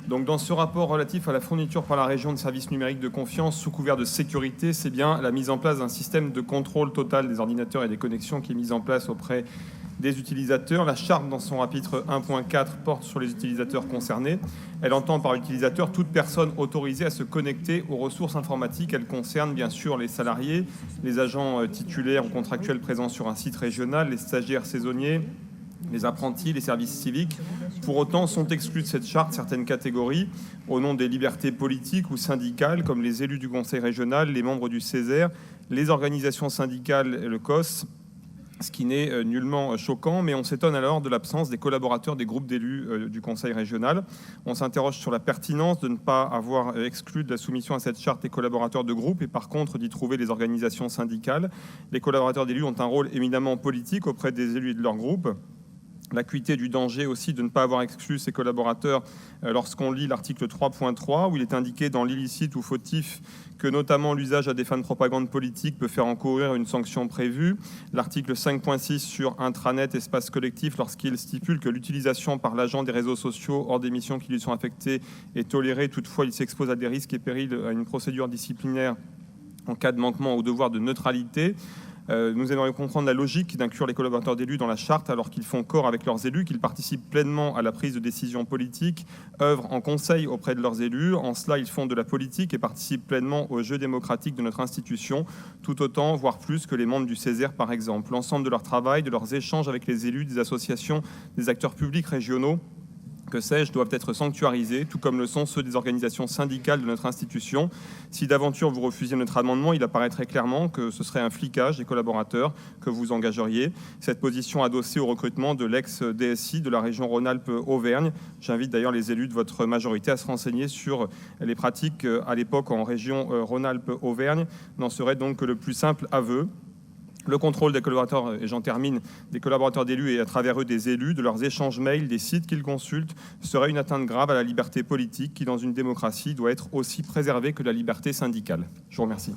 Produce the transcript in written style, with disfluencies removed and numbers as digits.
Donc, dans ce rapport relatif à la fourniture par la région de services numériques de confiance sous couvert de sécurité, c'est bien la mise en place d'un système de contrôle total des ordinateurs et des connexions qui est mise en place auprès des utilisateurs. La charte, dans son chapitre 1.4, porte sur les utilisateurs concernés. Elle entend par utilisateur toute personne autorisée à se connecter aux ressources informatiques. Elle concerne bien sûr les salariés, les agents titulaires ou contractuels présents sur un site régional, les stagiaires saisonniers, les apprentis, les services civiques. Pour autant, sont exclus de cette charte certaines catégories au nom des libertés politiques ou syndicales, comme les élus du conseil régional, les membres du Césaire, les organisations syndicales et le COS, ce qui n'est nullement choquant, mais on s'étonne alors de l'absence des collaborateurs des groupes d'élus du conseil régional. On s'interroge sur la pertinence de ne pas avoir exclu de la soumission à cette charte les collaborateurs de groupe et par contre d'y trouver les organisations syndicales. Les collaborateurs d'élus ont un rôle éminemment politique auprès des élus et de leur groupe. L'acuité du danger aussi de ne pas avoir exclu ses collaborateurs lorsqu'on lit l'article 3.3 où il est indiqué dans l'illicite ou fautif que notamment l'usage à des fins de propagande politique peut faire encourir une sanction prévue. L'article 5.6 sur intranet, espace collectif, lorsqu'il stipule que l'utilisation par l'agent des réseaux sociaux hors des missions qui lui sont affectées est tolérée, toutefois il s'expose à des risques et périls à une procédure disciplinaire en cas de manquement au devoir de neutralité. Nous aimerions comprendre la logique d'inclure les collaborateurs d'élus dans la charte alors qu'ils font corps avec leurs élus, qu'ils participent pleinement à la prise de décision politique, œuvrent en conseil auprès de leurs élus. En cela, ils font de la politique et participent pleinement au jeu démocratique de notre institution, tout autant, voire plus que les membres du Césaire par exemple. L'ensemble de leur travail, de leurs échanges avec les élus, des associations, des acteurs publics régionaux, que sais-je, doivent être sanctuarisés, tout comme le sont ceux des organisations syndicales de notre institution. Si d'aventure vous refusiez notre amendement, il apparaîtrait clairement que ce serait un flicage des collaborateurs que vous engageriez. Cette position adossée au recrutement de l'ex-DSI de la région Rhône-Alpes-Auvergne. J'invite d'ailleurs les élus de votre majorité à se renseigner sur les pratiques à l'époque en région Rhône-Alpes-Auvergne. N'en serait donc que le plus simple aveu. Le contrôle des collaborateurs, et j'en termine, des collaborateurs d'élus et à travers eux des élus, de leurs échanges mails, des sites qu'ils consultent, serait une atteinte grave à la liberté politique qui, dans une démocratie, doit être aussi préservée que la liberté syndicale. Je vous remercie.